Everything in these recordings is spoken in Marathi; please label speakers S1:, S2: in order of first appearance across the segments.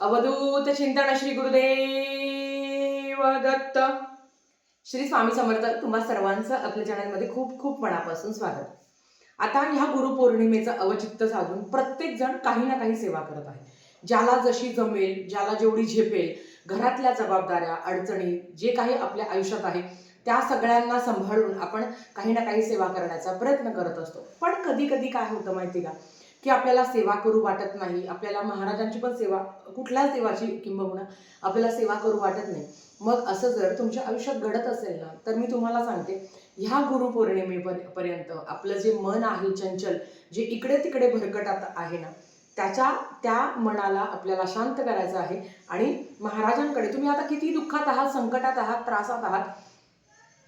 S1: अवधूत चिंतन श्री गुरुदेव दत्त. श्री स्वामी समर्थ. तुम्हा सर्वांचं आपल्या चॅनलमध्ये खूप खूप मनापासून स्वागत. आता ह्या गुरुपौर्णिमेचं अवचित्त साधून प्रत्येक जण काही ना काही सेवा करत आहे. ज्याला जशी जमेल, ज्याला जेवढी झेपेल, घरातल्या जबाबदाऱ्या, अडचणी जे काही आपल्या आयुष्यात आहे त्या सगळ्यांना सांभाळून आपण काही ना काही सेवा करण्याचा प्रयत्न करत असतो. पण कधी कधी काय होतं माहिती का, की आपल्याला सेवा करू वाटत नाही. आपल्याला महाराजांची पण सेवा, कुठल्याच देवाची किंबहुना आपल्याला सेवा करू वाटत नाही. मग असं जर तुमच्या आयुष्यात घडत असेल ना, तर मी तुम्हाला सांगते, ह्या गुरुपौर्णिमेपर्यंत आपलं जे मन आहे चंचल, जे इकडे तिकडे भरकटत आहे ना, त्या मनाला आपल्याला शांत करायचं आहे. आणि महाराजांकडे, तुम्ही आता किती दुःखात आहात, संकटात आहात, त्रासात आहात,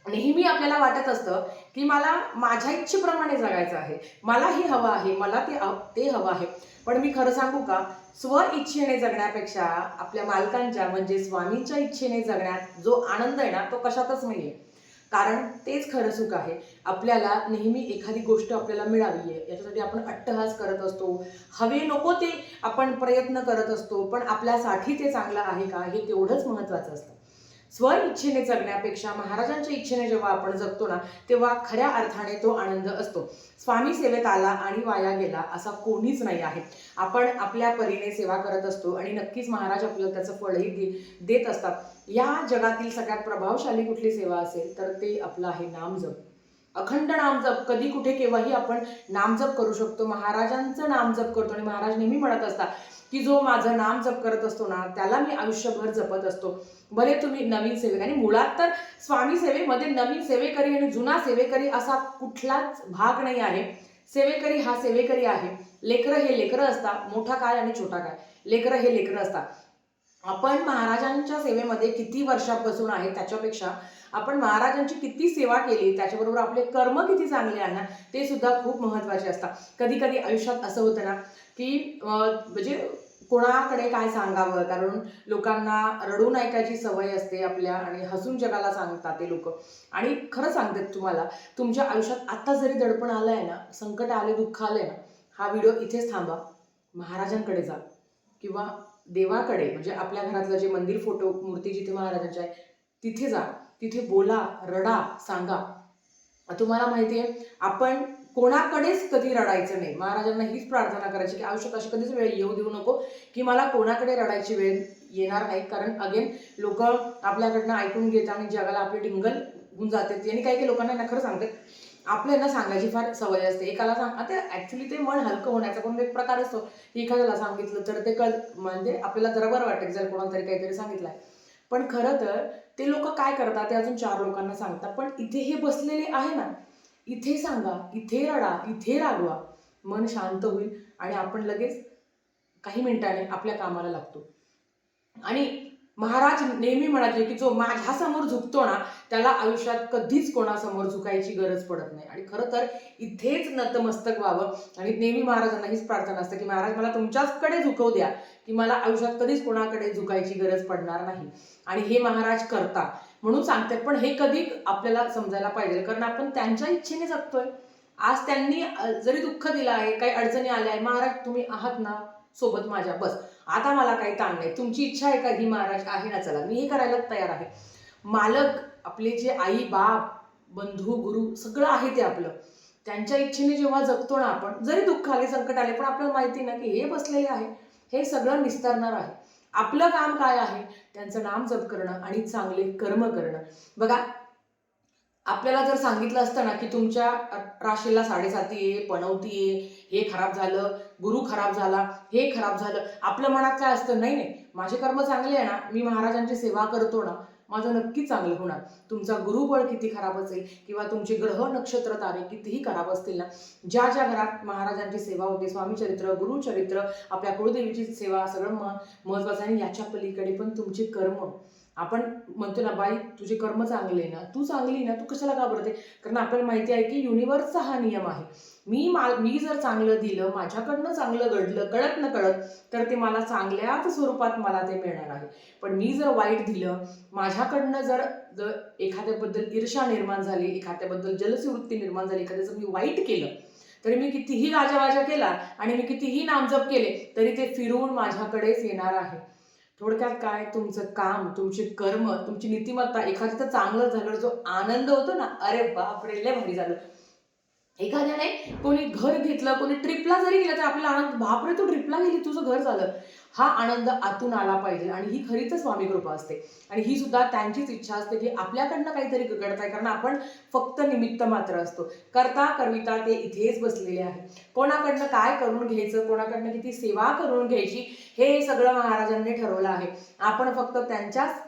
S1: नेहमी आपल्याला वाटत असतं की मला माझ्या इच्छेप्रमाणे जगायचं आहे, मला हे हवं आहे, मला ते हवं आहे. पण मी खरं सांगू का, स्व इच्छेने जगण्यापेक्षा आपल्या मालकांच्या म्हणजे स्वामींच्या इच्छेने जगण्यात जो आनंद आहे ना, तो कशातच नाहीये. कारण तेच खरं सुख आहे. आपल्याला नेहमी एखादी गोष्ट आपल्याला मिळावी आहे याच्यासाठी आपण अट्टहास करत असतो, हवे नको ते आपण प्रयत्न करत असतो. पण आपल्यासाठी ते चांगलं आहे का, हे तेवढंच महत्त्वाचं असतं. स्व इच्छेने जगण्यापेक्षा महाराजांच्या इच्छेने जेव्हा आपण जगतो ना, तेव्हा खऱ्या अर्थाने तो आनंद असतो. स्वामी सेवेत आला आणि वाया गेला असा कोणीच नाही आहे. आपण आपल्या परीने सेवा करत असतो आणि नक्कीच महाराज आपल्याला त्याचं फळही देत असतात. या जगातील सगळ्यात प्रभावशाली कुठली सेवा असेल तर ते आपलं आहे नामजप. अखंड नामजप. कधी कुठे केव्हाही आपण नामजप करू शकतो. महाराजांचं नामजप करतो आणि महाराज नेहमी म्हणत असतात की जो माझं नाम जप करत असतो ना, त्याला मी आयुष्यभर जपत असतो. भले तुम्ही नवीन सेवेकरी, आणि मुळात तर स्वामी सेवेमध्ये नवीन सेवेकरी आणि जुना सेवेकरी असा कुठलाच भाग नाही आहे. सेवेकरी हा सेवेकरी आहे. लेकरं हे लेकरं असतात, मोठा काय आणि छोटा काय. लेकरं हे लेकरं असतात. आपण महाराजांच्या सेवेमध्ये किती वर्षापासून आहे त्याच्यापेक्षा आपण महाराजांची किती सेवा केली, त्याच्याबरोबर आपले कर्म किती चांगले आहे ना, ते सुद्धा खूप महत्त्वाचे असतात. कधी कधी आयुष्यात असं होतं ना, की म्हणजे कोणाकडे काय सांगावं, कारण लोकांना रडून ऐकायची सवय असते आपल्या, आणि हसून जगाला सांगतात ते लोक. आणि खरं सांगतात तुम्हाला, तुमच्या आयुष्यात आता जरी दडपण आलंय ना, संकट आले, दुःख आलंय ना, हा व्हिडिओ इथेच थांबा, महाराजांकडे जा किंवा देवाकडे, म्हणजे आपल्या घरातलं जे मंदिर, फोटो, मूर्ती जिथे महाराजांची आहे तिथे जा. तिथे बोला, रडा, सांगा. तुम्हाला माहिती आहे, आपण कोणाकडेच कधी रडायचं नाही. महाराजांना हीच प्रार्थना करायची की आयुष्यात अशी कधीच वेळ येऊ देऊ नको की मला कोणाकडे रडायची वेळ येणार नाही. कारण अगेन लोक आपल्याकडनं ऐकून घेतात आणि जगाला आपली टिंगल होऊन जाते. आणि काही काही लोकांना ना, खरं सांगते, आपल्याला सांगायची फार सवय असते. एकाला सांग, आता ऍक्च्युली ते मन हलकं होण्याचा पण एक प्रकार असतो. एखाद्याला सांगितलं तर ते म्हणजे आपल्याला जरा बरं वाटेल जर कोणाला तरी काहीतरी सांगितलंय. पण खरं तर ते लोक काय करतात, ते अजून 4 लोकांना सांगतात. पण इथे हे बसलेले आहे ना, इथे सांगा, इथे रडा, इथे रागवा, मन शांत होईल आणि आपण लगेच काही मिनिटांनी आपल्या कामाला लागतो. आणि महाराज नेहमी म्हणायचे की जो माझ्यासमोर झुकतो ना, त्याला आयुष्यात कधीच कोणासमोर झुकायची गरज पडत नाही. आणि खरं तर इथेच नतमस्तक व्हावं. आणि नेहमी महाराजांना हीच प्रार्थना असते की महाराज मला तुमच्याचकडे झुकवू द्या, की मला आयुष्यात कधीच कोणाकडे झुकायची गरज पडणार नाही. आणि हे महाराज करता म्हणून सांगतात. पण हे कधी आपल्याला समजायला पाहिजे, कारण आपण त्यांच्या इच्छेने जगतोय. आज त्यांनी जरी दुःख दिलं आहे, काही अडचणी आल्या आहे, महाराज तुम्ही आहात ना सोबत माझ्या, बस आता मला काही ताण नाही. तुमची इच्छा आहे का, ही महाराज आहे ना, चला मी हे करायला तयार आहे. मालक आपले जे आई बाप, बंधू, गुरु सगळं आहे ते आपलं. त्यांच्या इच्छेने जेव्हा जगतो ना आपण, जरी दुःख आले, संकट आले, पण आपल्याला माहिती ना की हे बसलेले आहे, हे सगळं निस्तारणार आहे. आपलं काम काय आहे, त्यांचं नाम जप करणं आणि चांगले कर्म करणं. बघा, आपल्याला जर सांगितलं असतं ना की तुमच्या राशीला 7.5 आहे, पनौती आहे, हे खराब झालं, गुरु खराब झाला, हे खराब झालं, आपल्या मनात काय असतं, नाही नाही, माझे कर्म चांगले आहे ना, मी महाराजांची सेवा करतो ना, माझं नक्की चांगलं होणार. तुमचा गुरुबळ किती खराब असेल किंवा तुमचे ग्रह नक्षत्र तारे कितीही खराब असतील ना, ज्या ज्या घरात महाराजांची सेवा होते, स्वामी चरित्र, गुरुचरित्र, आपल्या कुळदेवीची सेवा, सगळं महत्वाचं आहे. याच्या पलीकडे पण तुमचे कर्म. आपण म्हणतो ना, बाई तुझे कर्म चांगले ना, तू चांगली ना, तू कशाला घाबरते. कारण आपल्याला माहिती आहे की युनिव्हर्सचा हा नियम आहे. मी जर चांगलं दिलं, माझ्याकडनं चांगलं घडलं, कळत न कळत, तर ते मला चांगल्याच स्वरूपात मला ते मिळणार आहे. पण मी जर वाईट दिलं, माझ्याकडनं जर एखाद्याबद्दल ईर्ष्या निर्माण झाली, एखाद्याबद्दल जलसी वृत्ती निर्माण झाली, एखाद्याचं मी वाईट केलं, तरी मी कितीही गाजावाजा केला आणि मी कितीही नामजप केले, तरी ते फिरून माझ्याकडेच येणार आहे. थोडक्यात काय, तुमचं काम, तुमचे कर्म, तुमची नीतिमत्ता एखाद्याचं चांगलं झालं, जो आनंद होतो ना, अरे बापरे, लय भारी झालं. एखाद्याने कोणी घर घेतलं, कोणी ट्रिपला जरी गेलं तर आपल्याला आनंद, बापरे तू ट्रिपला गेली, तुझं घर झालं. हा आनंद आतून आला पाहिजे आणि ही खरीच स्वामी कृपा असते. आणि ही सुद्धा त्यांचीच इच्छा असते की आपल्याकडनं काहीतरी घडतंय, कारण आपण फक्त निमित्त मात्र असतो. करता करविता ते इथेच बसलेले आहे. कोणाकडनं काय करून घ्यायचं, कोणाकडनं किती सेवा करून घ्यायची, हे सगळं महाराजांनी ठरवलं आहे. आपण फक्त त्यांच्याच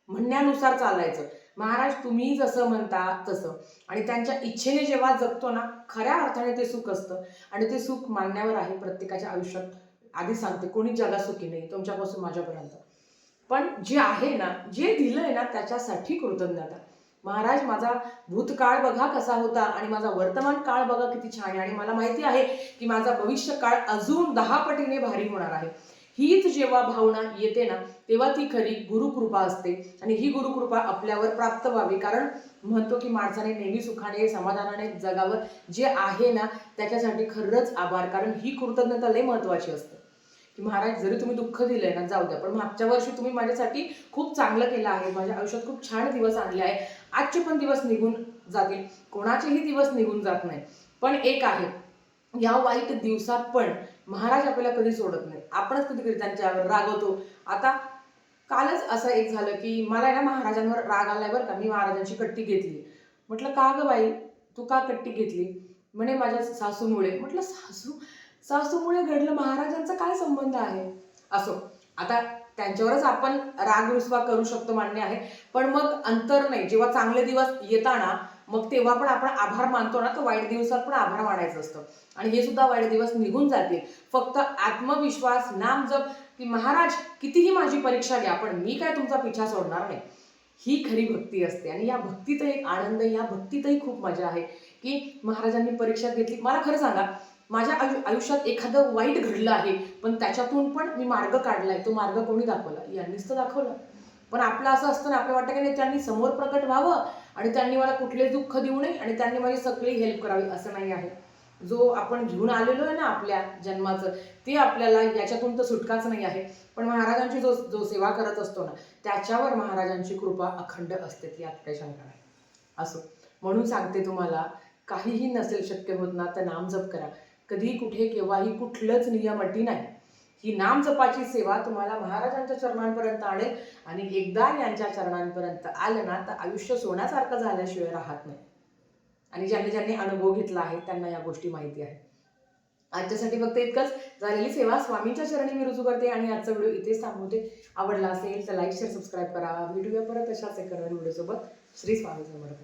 S1: म्हणण्यानुसार चालायचं. महाराज तुम्ही जसं म्हणता तसं, आणि त्यांच्या इच्छेने जेव्हा जगतो ना, खऱ्या अर्थाने ते सुख असतं. आणि ते सुख मानण्यावर आहे प्रत्येकाच्या आयुष्यात. आधी सांगते, कोणी जगा सुखी नाही, तुमच्यापासून माझ्यापर्यंत. पण जे आहे ना, जे दिलंय ना, त्याच्यासाठी कृतज्ञता. महाराज माझा भूतकाळ बघा कसा होता आणि माझा वर्तमान काळ बघा किती छान आहे, आणि मला माहिती आहे की माझा भविष्य काळ अजून 10 पटीने भारी होणार आहे. हीच जेव्हा भावना येते ना, तेव्हा ती खरी गुरुकृपा असते. आणि ही गुरुकृपा आपल्यावर प्राप्त व्हावी, कारण म्हणतो की माणसाने नेहमी सुखाने समाधानाने जगावं. जे आहे ना त्याच्यासाठी खरंच आभार, कारण ही कृतज्ञता लय महत्वाची असते. की महाराज जरी तुम्ही दुःख दिलंय ना, जाऊ द्या, पण मागच्या वर्षी तुम्ही माझ्यासाठी खूप चांगलं केलं आहे, माझ्या आयुष्यात खूप छान दिवस आणले आहे. आजचे पण दिवस निघून जातील, कोणाचेही दिवस निघून जात नाही, पण एक आहे, या वाईट दिवसात पण महाराज आपल्याला कधी सोडत नाही. आपणच कधी कधी त्यांच्यावर रागवतो. आता कालच असं एक झालं की मला आहे ना महाराजांवर राग आलाय बरं का, मी महाराजांची कट्टी घेतली. म्हटलं का ग बाई, तू का कट्टी घेतली? म्हणे माझ्या सासूमुळे. म्हटलं सासूमुळे घडलं, महाराजांचा काय संबंध आहे? असो, आता त्यांच्यावरच आपण राग रुसवा करू शकतो, मान्य आहे, पण मग अंतर नाही. जेव्हा चांगले दिवस येताना मग तेव्हा पण आपण आभार मानतो ना, तर वाईट दिवसात पण आभार मानायचं असतं. आणि हे सुद्धा वाईट दिवस निघून जातील. फक्त आत्मविश्वास, नाम जप, की महाराज कितीही माझी परीक्षा घ्या, पण मी काय तुमचा पिछा सोडणार नाही. ही खरी भक्ती असते. आणि या भक्तीत एक आनंद, या भक्तीतही खूप मजा आहे की महाराजांनी परीक्षा घेतली. मला खरं सांगा, माझ्या आयुष्यात एखादं वाईट घडलं आहे, पण त्याच्यातून पण मी मार्ग काढलाय. तो मार्ग कोणी दाखवला? यांनीच तर दाखवला. पण आपलं असं असतं ना, आपल्या वाटतं की नाही त्यांनी समोर प्रकट व्हावं आणि त्यांनी मला कुठले दुःख देऊ नये आणि त्यांनी माझी सगळी हेल्प करावी, असं नाही आहे. जो आपण घेऊन आलेलो आहे ना आपल्या जन्माचं, ते आपल्याला याच्यातून तर सुटकाच नाही आहे. पण महाराजांची जो जो सेवा करत असतो ना, त्याच्यावर महाराजांची कृपा अखंड असते, ती यात काही शंका नाही. असो, म्हणून सांगते तुम्हाला, काहीही नसेल शक्य होत ना, तर नामजप करा. कधी कुठे केव्हाही कुठलंच नियम अटी नाही. ही नामजपाची सेवा तुम्हाला महाराजांच्या चरणांपर्यंत आणेल. आणि एकदा यांच्या चरणांपर्यंत आलं ना, तर आयुष्य सोन्यासारखं झाल्याशिवाय राहत नाही. आणि ज्यांनी ज्यांनी अनुभव घेतला आहे त्यांना या गोष्टी माहिती आहे. आजच्यासाठी फक्त इतकंच. झालेली सेवा स्वामींच्या चरणी मी रुजू करते आणि आजचा व्हिडिओ इथेच थांबवते. आवडला असेल तर लाईक शेअर सबस्क्राईब करा. भेटूया परत अशाच एका नवीन व्हिडिओसोबत. श्री स्वामी समर्थ.